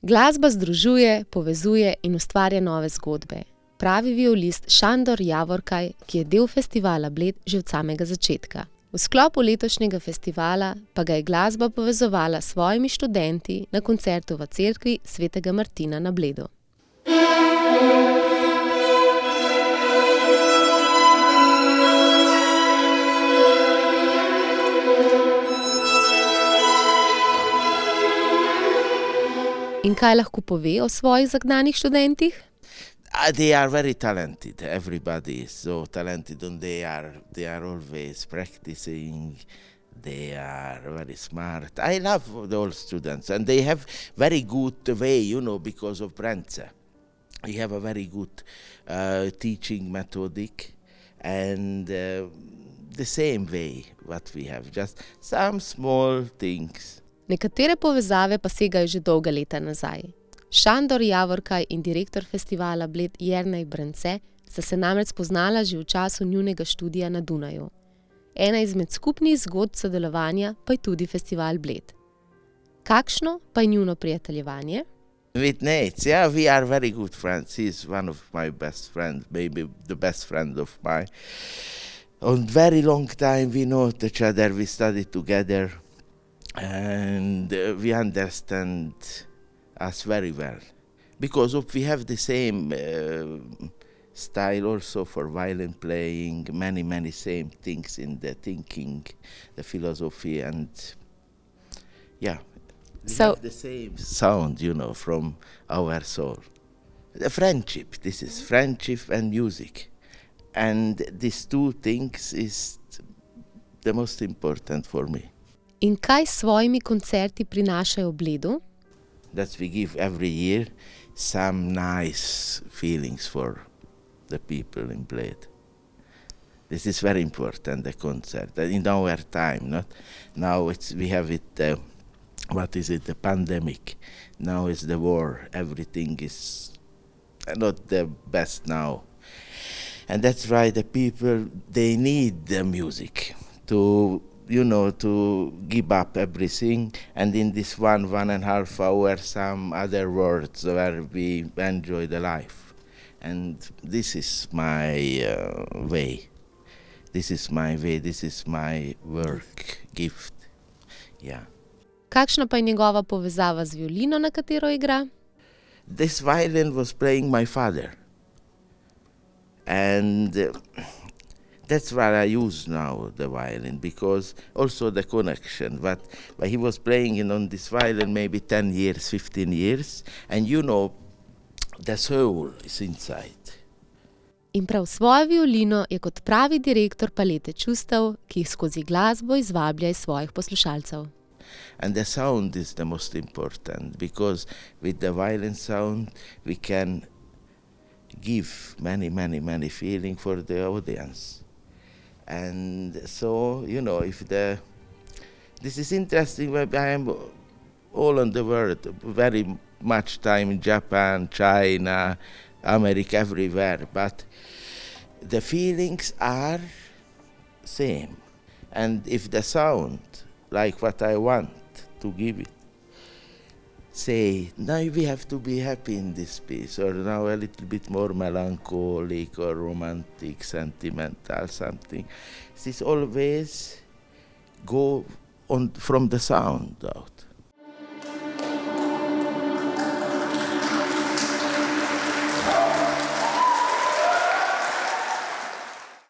Glasba združuje, povezuje in ustvarja nove zgodbe, pravi violist Sandor Javorkai, ki je del Festivala Bled že od samega začetka. V sklopu letošnjega festivala pa ga je glasba povezovala s svojimi študenti na koncertu v Cerkvi svetega Martina na Bledu. In kaj lahko pove o svojih zagnanih študentih? They are very talented. Everybody is so talented, and they are always practicing. They are very smart. I love all students, and they have very good way, because of Brence. We have a very good teaching methodic, and the same way what we have, just some small things. Nekatere povezave pa segajo že dolga leta nazaj. Sandor Javorkai in direktor Festivala Bled Jernejem Brencetom sta se namreč spoznala že v času njunega študija na Dunaju. Ena izmed skupnih zgodb sodelovanja pa je tudi Festival Bled. Kakšno pa je njuno prijateljevanje? With Nate, yeah, we are very good friends. He's one of my best friends, maybe the best friend of mine. On very long time we know each other, we studied together, and we understand us very well. Because we have the same style also for violin playing, many same things in the thinking, the philosophy, and yeah. We have the same sound, from our soul. The friendship, this is friendship and music. And these two things is the most important for me. In kaj s svojimi koncerti prinašajo Bledu? That we give every year some nice feelings for the people in Bled. This is very important, the concert. In our time, not now. We have it. The pandemic. Now is the war. Everything is not the best now, and that's why the people, they need the music to give up everything, and in this 1.5 hour, some other words where we enjoy the life. And this is my way. This is my work, gift. Yeah. Kakšna pa je njegova povezava z violino, na katero igra? This violin was playing my father. And that's why I use now the violin, because also the connection. But he was playing on this violin maybe 10 years, 15 years, and the soul is inside. In prav svojo violino je kot pravi direktor palete čustev, ki jih skozi glasbo izvablja iz svojih poslušalcev. And the sound is the most important, because with the violin sound we can give many feeling for the audience. And so, this is interesting. I am all on the world, very much time in Japan, China, America, everywhere, but the feelings are same. And if the sound, like what I want to give it, say, now we have to be happy in this piece, or now a little bit more melancholic or romantic, sentimental, something. This always go on from the sound out.